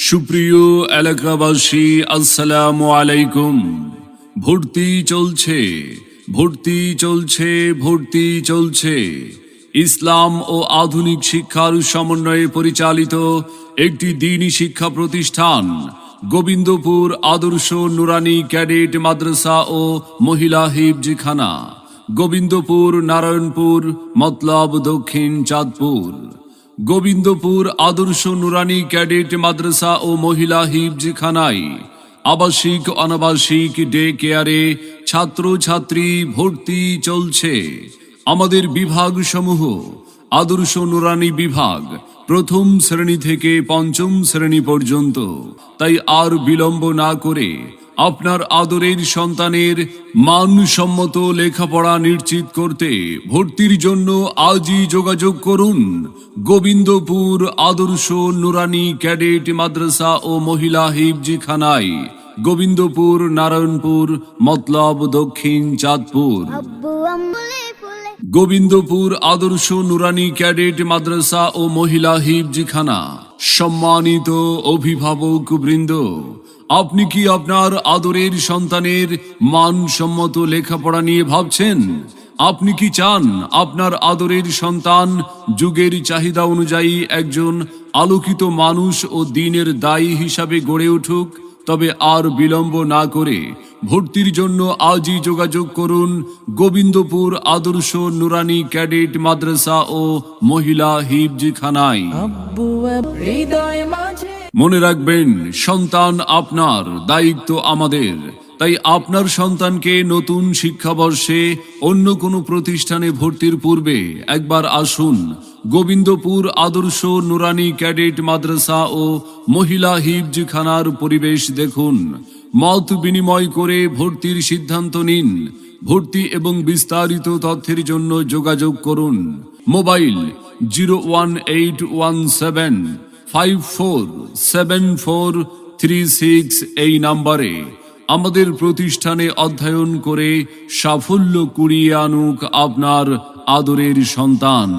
সুপ্রিয় এলাকাবাসী, আসসালামু আলাইকুম। ভর্তি চলছে, ভর্তি চলছে, ভর্তি চলছে। ইসলাম ও আধুনিক শিক্ষার সমন্বয়ে পরিচালিত একটি দ্বীনি শিক্ষা প্রতিষ্ঠান গোবিন্দপুর আদর্শ নুরানি ক্যাডেট মাদ্রাসা ও মহিলা হিফজিখানা, গোবিন্দপুর, নারায়ণপুর, মতলব, দক্ষিণ চাঁদপুর। গোবিন্দপুর আদর্শ নুরানি ক্যাডেট মাদ্রাসা ও মহিলা হিফজিখানায় আবাসিক অনাবাসিক ডে কেয়ারে ছাত্রছাত্রী ভর্তি চলছে। আমাদের বিভাগ সমূহ: আদর্শ নুরানি বিভাগ প্রথম শ্রেণী থেকে পঞ্চম শ্রেণী পর্যন্ত। তাই আর বিলম্ব না করে আপনার আদরের সন্তানের মানসম্মত লেখাপড়া নিশ্চিত করতে ভর্তির জন্য আজই যোগাযোগ করুন গোবিন্দপুর আদর্শ নুরানি ক্যাডেট মাদ্রাসা ও মহিলা হিফজিখানায়, গোবিন্দপুর, নারায়ণপুর, মতলব, দক্ষিণ চাঁদপুর। গোবিন্দপুর আদর্শ নুরানি ক্যাডেট মাদ্রাসা ও মহিলা হিফজিখানা। সম্মানিত অভিভাবক বৃন্দ, আপনি কি আপনার আদরের সন্তানের মানসম্মত লেখাপড়া নিয়ে ভাবছেন? আপনি কি চান আপনার আদরের সন্তান যুগের চাহিদা অনুযায়ী একজন আলোকিত মানুষ ও দ্বীনের দায়ী হিসাবে গড়ে উঠুক? তবে আর বিলম্ব না করে ভর্তির জন্য আজই যোগাযোগ করুন গোবিন্দপুর আদর্শ নুরানি ক্যাডেট মাদ্রাসা ও মহিলা হিফজিখানায়। মনে রাখবেন, সন্তান আপনার, দায়িত্ব আমাদের। তাই আপনার সন্তানকে নতুন শিক্ষাবর্ষে অন্য কোনো প্রতিষ্ঠানে ভর্তির পূর্বে একবার আসুন গোবিন্দপুর আদর্শ নুরানি ক্যাডেট মাদ্রাসা ও মহিলা হিফজিখানার পরিবেশ দেখুন, মত বিনিময় করে ভর্তির সিদ্ধান্ত নিন। ভর্তি এবং বিস্তারিত তথ্যের জন্য যোগাযোগ করুন মোবাইল 01817547436 এই নাম্বারে। আমাদের প্রতিষ্ঠানে অধ্যয়ন করে সাফল্য কুড়িয়ে আনুক আপনার আদরের সন্তান।